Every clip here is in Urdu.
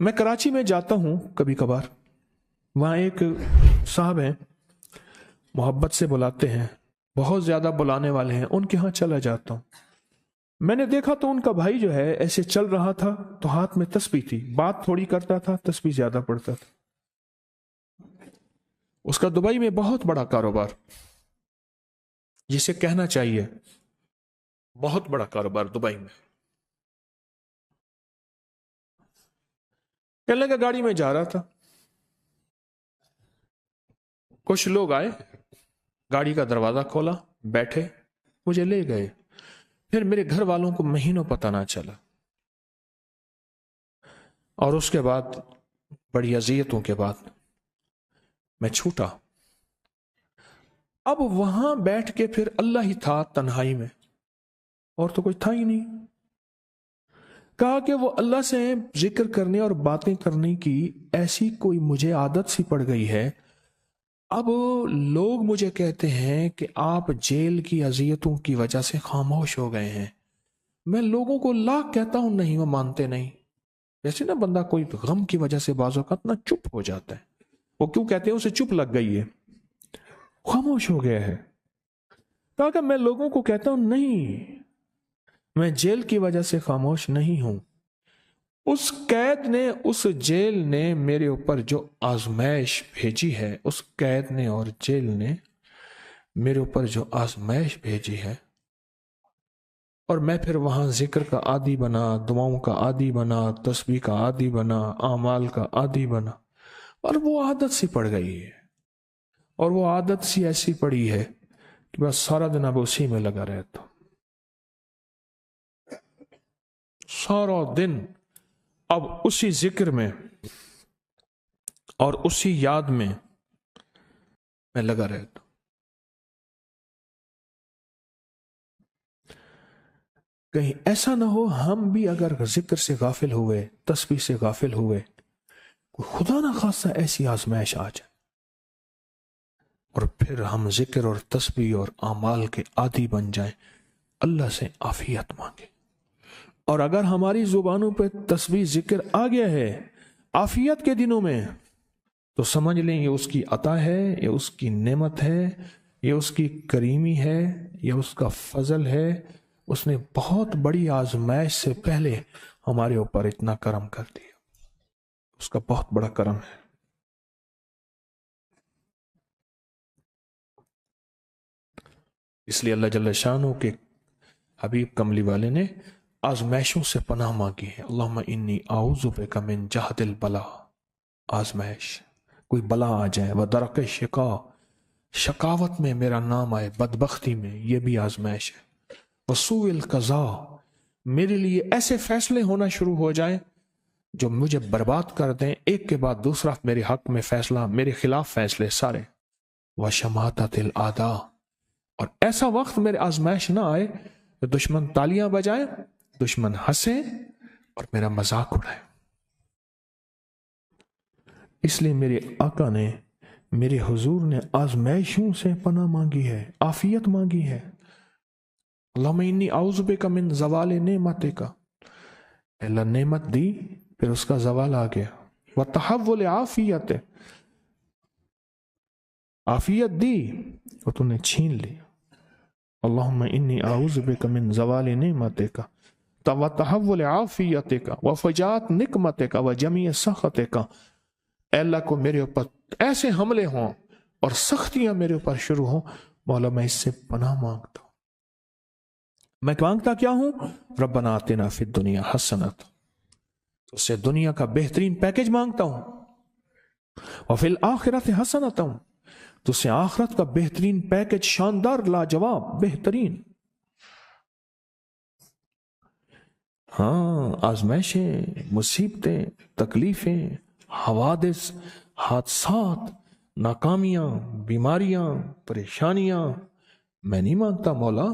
میں کراچی میں جاتا ہوں کبھی کبھار، وہاں ایک صاحب ہیں، محبت سے بلاتے ہیں، بہت زیادہ بلانے والے ہیں، ان کے ہاں چلا جاتا ہوں۔ میں نے دیکھا تو ان کا بھائی جو ہے ایسے چل رہا تھا تو ہاتھ میں تسبیح تھی، بات تھوڑی کرتا تھا، تسبیح زیادہ پڑھتا تھا۔ اس کا دبئی میں بہت بڑا کاروبار، جسے کہنا چاہیے بہت بڑا کاروبار دبئی میں۔ کہنے لگا گاڑی میں جا رہا تھا، کچھ لوگ آئے، گاڑی کا دروازہ کھولا، بیٹھے، مجھے لے گئے۔ پھر میرے گھر والوں کو مہینوں پتہ نہ چلا، اور اس کے بعد بڑی اذیتوں کے بعد میں چھوٹا۔ اب وہاں بیٹھ کے پھر اللہ ہی تھا تنہائی میں، اور تو کوئی تھا ہی نہیں۔ کہا کہ وہ اللہ سے ذکر کرنے اور باتیں کرنے کی ایسی کوئی مجھے عادت سی پڑ گئی ہے، اب لوگ مجھے کہتے ہیں کہ آپ جیل کی اذیتوں کی وجہ سے خاموش ہو گئے ہیں۔ میں لوگوں کو لاکھ کہتا ہوں، نہیں، وہ مانتے نہیں۔ جیسے نا بندہ کوئی غم کی وجہ سے بعض اوقات نا چپ ہو جاتا ہے، وہ کیوں کہتے ہیں؟ اسے چپ لگ گئی ہے، خاموش ہو گیا ہے۔ کہا کہ میں لوگوں کو کہتا ہوں نہیں، میں جیل کی وجہ سے خاموش نہیں ہوں۔ اس قید نے، اس جیل نے میرے اوپر جو آزمائش بھیجی ہے، اس قید نے اور جیل نے میرے اوپر جو آزمائش بھیجی ہے، اور میں پھر وہاں ذکر کا عادی بنا، دعاؤں کا عادی بنا، تسبیح کا عادی بنا، اعمال کا عادی بنا، اور وہ عادت سی پڑ گئی ہے۔ اور وہ عادت سی ایسی پڑی ہے کہ بس سارا دن اب اسی میں لگا رہتا ہوں، سارا دن اب اسی ذکر میں اور اسی یاد میں لگا رہتا ہوں۔ کہیں ایسا نہ ہو ہم بھی اگر ذکر سے غافل ہوئے، تسبیح سے غافل ہوئے، خدا نہ خواستہ ایسی آزمائش آ جائے، اور پھر ہم ذکر اور تسبیح اور اعمال کے عادی بن جائیں، اللہ سے عافیت مانگے۔ اور اگر ہماری زبانوں پہ تسبیح ذکر آ گیا ہے عافیت کے دنوں میں، تو سمجھ لیں یہ اس کی عطا ہے، یہ اس کی نعمت ہے، یہ اس کی کریمی ہے، یہ اس کا فضل ہے۔ اس نے بہت بڑی آزمائش سے پہلے ہمارے اوپر اتنا کرم کر دیا، اس کا بہت بڑا کرم ہے۔ اس لیے اللہ جل شانہ کے حبیب کملی والے نے آزمائشوں سے پناہ مانگی ہے۔ اللہم انی اعوذ بک من جہد البلا، آزمائش، کوئی بلا آ جائے، ودرک شقا، شقاوت میں میرا نام آئے، بدبختی میں، یہ بھی آزمائش ہے۔ وسوء القضاء، میرے لیے ایسے فیصلے ہونا شروع ہو جائیں جو مجھے برباد کر دیں، ایک کے بعد دوسرا میرے حق میں فیصلہ، میرے خلاف فیصلے سارے۔ وشماتۃ الاعداء، اور ایسا وقت میرے آزمائش نہ آئے کہ دشمن تالیاں بجائے، دشمن ہنسے اور میرا مذاق اڑائے۔ اس لیے میرے آقا نے، میرے حضور نے آزمائشوں سے پناہ مانگی ہے، عافیت مانگی ہے۔ اللہم انی اعوذ بک من زوال نعمتک، اللہ نعمت دی پھر اس کا زوال آ گیا، وتحول عافیت، عافیت دی اور تو نے چھین لی۔ اللہم انی اعوذ بک من زوال نعمتک وتحول عافیتک وفجاءت نقمتک وجمیع سخطک، اے اللہ کو میرے اوپر ایسے حملے ہوں اور سختیاں میرے اوپر شروع ہوں، مولا میں اس سے پناہ مانگتا ہوں۔ میں مانگتا کیا ہوں؟ ربنا آتنا فی الدنیا حسنۃ، تو اس سے دنیا کا بہترین پیکج مانگتا ہوں، وفی الآخرۃ حسنۃ، تو اس سے آخرت کا بہترین پیکج، شاندار، لاجواب، بہترین۔ ہاں، آزمائشیں، مصیبتیں، تکلیفیں، حوادث، حادثات، ناکامیاں، بیماریاں، پریشانیاں، میں نہیں مانگتا مولا۔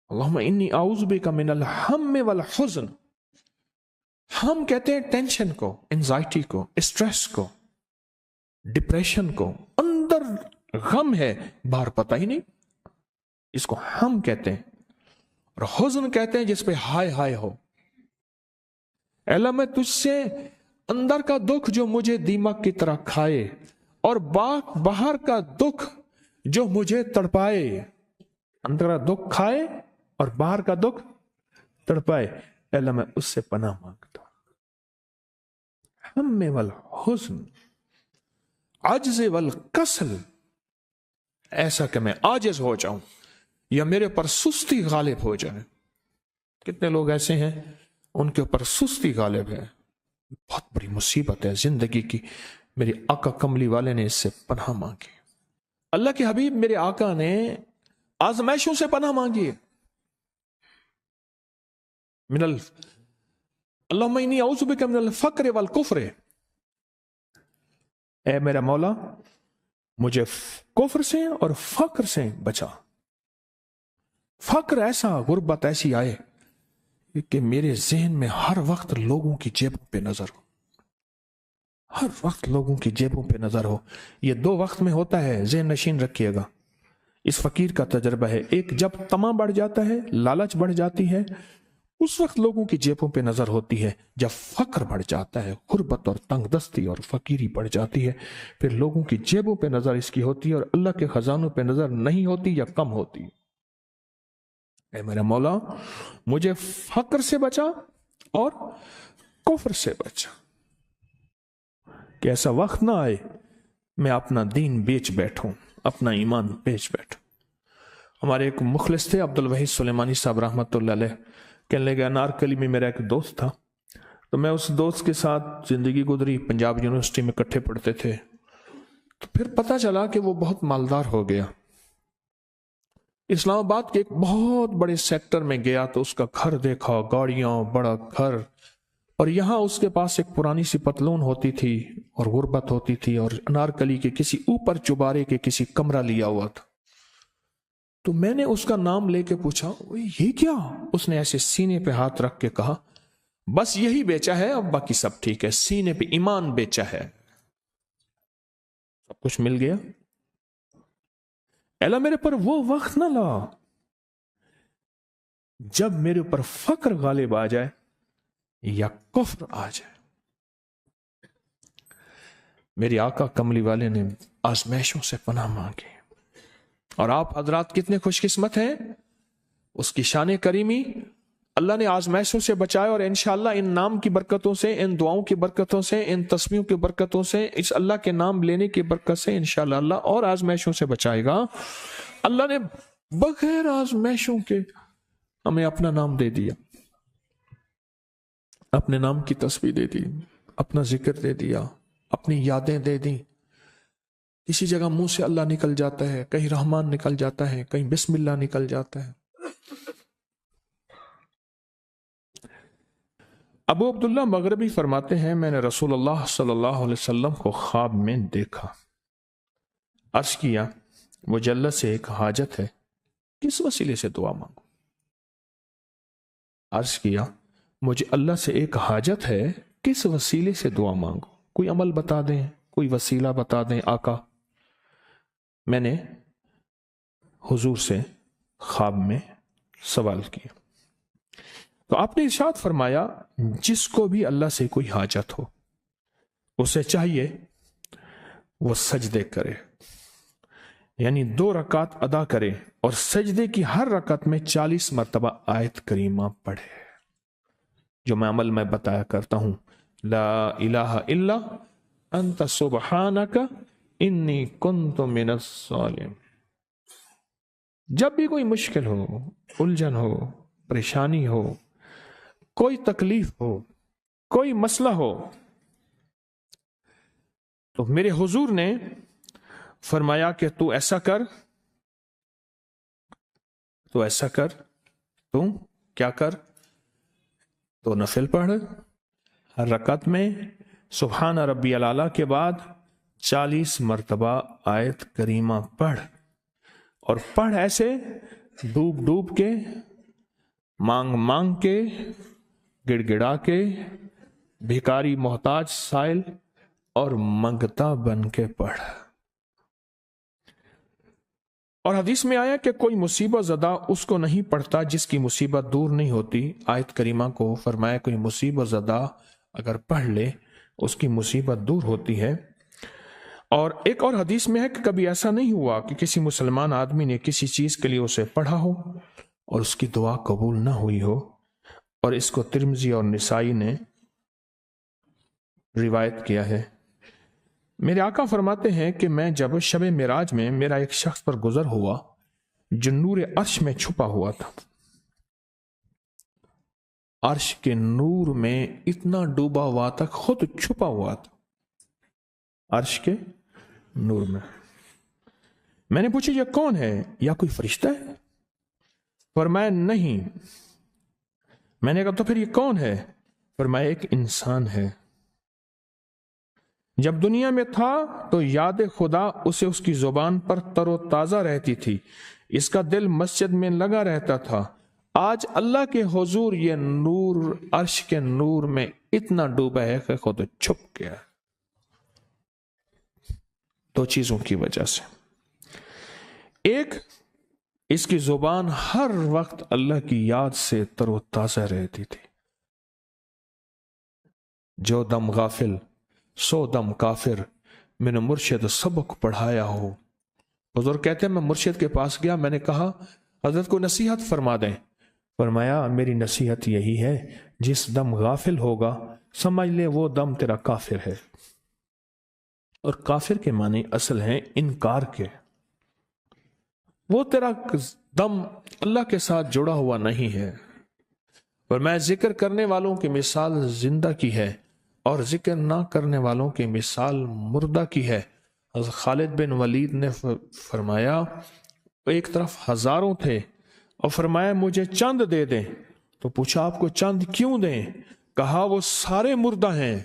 اللہم انی اعوذ بک من الہم والحزن، ہم کہتے ہیں ٹینشن کو، انزائٹی کو، اسٹریس کو، ڈپریشن کو، اندر غم ہے باہر پتہ ہی نہیں، اس کو ہم کہتے ہیں۔ اور حزن کہتے ہیں جس پہ ہائے ہائے ہو، اللہ میں تجھ سے اندر کا دکھ جو مجھے دیمک کی طرح کھائے اور باہر کا دکھ جو مجھے تڑپائے، اندر کا دکھ کھائے اور باہر کا دکھ تڑپائے، اللہ میں اس سے پناہ مانگتا ہوں۔ ہم والحزن، عجز والکسل، ایسا کہ میں عاجز ہو جاؤں یا میرے پر سستی غالب ہو جائے۔ کتنے لوگ ایسے ہیں ان کے اوپر سستی غالب ہے، بہت بڑی مصیبت ہے زندگی کی۔ میرے آقا کملی والے نے اس سے پناہ مانگی، اللہ کے حبیب میرے آقا نے آزمائشوں سے پناہ مانگی۔ اللہم انی اعوذ بک من الفقر والکفر، اے میرا مولا مجھے کفر سے اور فقر سے بچا۔ فقر ایسا، غربت ایسی آئے کہ میرے ذہن میں ہر وقت لوگوں کی جیبوں پہ نظر ہو، ہر وقت لوگوں کی جیبوں پہ نظر ہو۔ یہ دو وقت میں ہوتا ہے، ذہن نشین رکھیے گا۔ اس فقیر کا تجربہ ہے، ایک جب طمع بڑھ جاتا ہے، لالچ بڑھ جاتی ہے، اس وقت لوگوں کی جیبوں پہ نظر ہوتی ہے۔ جب فقر بڑھ جاتا ہے، غربت اور تنگ دستی اور فقیری بڑھ جاتی ہے، پھر لوگوں کی جیبوں پہ نظر اس کی ہوتی ہے اور اللہ کے خزانوں پہ نظر نہیں ہوتی یا کم ہوتی۔ اے میرا مولا مجھے فقر سے بچا اور کفر سے بچا، کہ ایسا وقت نہ آئے میں اپنا دین بیچ بیٹھوں، اپنا ایمان بیچ بیٹھوں۔ ہمارے ایک مخلص تھے عبد الوحید سلیمانی صاحب رحمۃ اللہ علیہ، کہنے لگے انارکلی میں میرا ایک دوست تھا، تو میں اس دوست کے ساتھ زندگی گزری، پنجاب یونیورسٹی میں اکٹھے پڑھتے تھے۔ تو پھر پتہ چلا کہ وہ بہت مالدار ہو گیا، اسلام آباد کے ایک بہت بڑے سیکٹر میں گیا تو اس کا گھر دیکھا، گاڑیاں، بڑا گھر، اور یہاں اس کے پاس ایک پرانی سی پتلون ہوتی تھی اور غربت ہوتی تھی، اور انارکلی کے کسی اوپر چبارے کے کسی کمرہ لیا ہوا تھا۔ تو میں نے اس کا نام لے کے پوچھا یہ کیا؟ اس نے ایسے سینے پہ ہاتھ رکھ کے کہا بس یہی بیچا ہے، اب باقی سب ٹھیک ہے، سینے پہ ایمان بیچا ہے، سب کچھ مل گیا۔ اللہ میرے پر وہ وقت نہ لا جب میرے اوپر فقر غالب آ جائے یا کفر آ جائے۔ میری آقا کملی والے نے آزمائشوں سے پناہ مانگی، اور آپ حضرات کتنے خوش قسمت ہیں، اس کی شان کریمی اللہ نے آزمائشوں سے بچائے، اور انشاءاللہ ان نام کی برکتوں سے، ان دعاؤں کی برکتوں سے، ان تسبیحوں کی برکتوں سے، اس اللہ کے نام لینے کی برکت سے انشاءاللہ اللہ اور آزمائشوں سے بچائے گا۔ اللہ نے بغیر آزمائشوں کے ہمیں اپنا نام دے دیا، اپنے نام کی تسبیح دے دی، اپنا ذکر دے دیا، اپنی یادیں دے دی۔ کسی جگہ منہ سے اللہ نکل جاتا ہے، کہیں رحمان نکل جاتا ہے، کہیں بسم اللہ نکل جاتا ہے۔ ابو عبداللہ مغربی فرماتے ہیں میں نے رسول اللہ صلی اللہ علیہ وسلم کو خواب میں دیکھا، عرض کیا مجھے اللہ سے ایک حاجت ہے، کس وسیلے سے دعا مانگوں؟ عرض کیا مجھے اللہ سے ایک حاجت ہے، کس وسیلے سے دعا مانگوں؟ کوئی عمل بتا دیں، کوئی وسیلہ بتا دیں آقا۔ میں نے حضور سے خواب میں سوال کیا تو آپ نے ارشاد فرمایا جس کو بھی اللہ سے کوئی حاجت ہو اسے چاہیے وہ سجدے کرے، یعنی 2 رکعت ادا کرے اور سجدے کی ہر رکعت میں 40 مرتبہ آیت کریمہ پڑھے، جو میں عمل میں بتایا کرتا ہوں، لا الہ الا انت سبحانک انی کنت من الظالمین۔ جب بھی کوئی مشکل ہو، الجھن ہو، پریشانی ہو، کوئی تکلیف ہو، کوئی مسئلہ ہو، تو میرے حضور نے فرمایا کہ تو ایسا کر، تو ایسا کر، تو کیا کر، تو نفل پڑھ، ہر رکعت میں سبحان ربی الاعلیٰ کے بعد 40 مرتبہ آیت کریمہ پڑھ، اور پڑھ ایسے ڈوب ڈوب کے، مانگ مانگ کے، گڑ گڑا کے، بھکاری محتاج سائل اور منگتا بن کے پڑھ، اور حدیث میں آیا کہ کوئی مصیبت زدہ اس کو نہیں پڑھتا جس کی مصیبت دور نہیں ہوتی۔ آیت کریمہ کو فرمایا کوئی مصیبت زدہ اگر پڑھ لے اس کی مصیبت دور ہوتی ہے۔ اور ایک اور حدیث میں ہے کہ کبھی ایسا نہیں ہوا کہ کسی مسلمان آدمی نے کسی چیز کے لیے اسے پڑھا ہو اور اس کی دعا قبول نہ ہوئی ہو، اور اس کو ترمذی اور نسائی نے روایت کیا ہے۔ میرے آقا فرماتے ہیں کہ میں جب شب معراج میں میرا ایک شخص پر گزر ہوا جو نور عرش میں چھپا ہوا تھا، عرش کے نور میں اتنا ڈوبا ہوا تھا، خود چھپا ہوا تھا عرش کے نور میں۔ میں نے پوچھا یہ کون ہے؟ یا کوئی فرشتہ ہے؟ فرمایا نہیں۔ میں نے کہا تو پھر یہ کون ہے؟ فرمایا ایک انسان ہے، جب دنیا میں تھا تو یاد خدا اسے اس کی زبان پر تر و تازہ رہتی تھی، اس کا دل مسجد میں لگا رہتا تھا۔ آج اللہ کے حضور یہ نور عرش کے نور میں اتنا ڈوبا ہے کہ خود چھپ گیا۔ دو چیزوں کی وجہ سے، ایک، اس کی زبان ہر وقت اللہ کی یاد سے تر و تازہ رہتی تھی۔ جو دم غافل سو دم کافر، میں نے مرشد سبق پڑھایا ہو۔ حضور کہتے ہیں میں مرشد کے پاس گیا، میں نے کہا حضرت کو نصیحت فرما دیں۔ فرمایا میری نصیحت یہی ہے جس دم غافل ہوگا سمجھ لے وہ دم تیرا کافر ہے۔ اور کافر کے معنی اصل ہیں انکار کے، وہ تیرا دم اللہ کے ساتھ جڑا ہوا نہیں ہے۔ اور میں ذکر کرنے والوں کی مثال زندہ کی ہے اور ذکر نہ کرنے والوں کی مثال مردہ کی ہے۔ حضرت خالد بن ولید نے فرمایا ایک طرف ہزاروں تھے اور فرمایا مجھے چند دے دیں، تو پوچھا آپ کو چند کیوں دیں؟ کہا وہ سارے مردہ ہیں،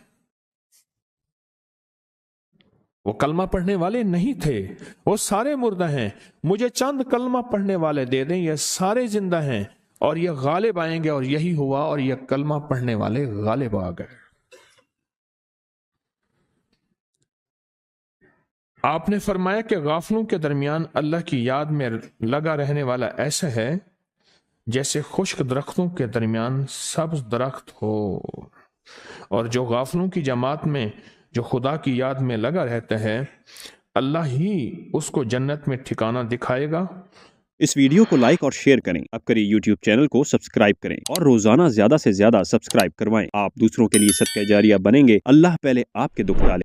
وہ کلمہ پڑھنے والے نہیں تھے، وہ سارے مردہ ہیں، مجھے چند کلمہ پڑھنے والے دے دیں، یہ سارے زندہ ہیں اور یہ غالب آئیں گے۔ اور یہی ہوا، اور یہ کلمہ پڑھنے والے غالب آ گئے۔ آپ نے فرمایا کہ غافلوں کے درمیان اللہ کی یاد میں لگا رہنے والا ایسا ہے جیسے خشک درختوں کے درمیان سبز درخت ہو، اور جو غافلوں کی جماعت میں جو خدا کی یاد میں لگا رہتا ہے اللہ ہی اس کو جنت میں ٹھکانہ دکھائے گا۔ اس ویڈیو کو لائک اور شیئر کریں، اب کری یوٹیوب چینل کو سبسکرائب کریں اور روزانہ زیادہ سے زیادہ سبسکرائب کروائیں۔ آپ دوسروں کے لیے صدقہ جاریہ بنیں گے، اللہ پہلے آپ کے دکھ ڈالے۔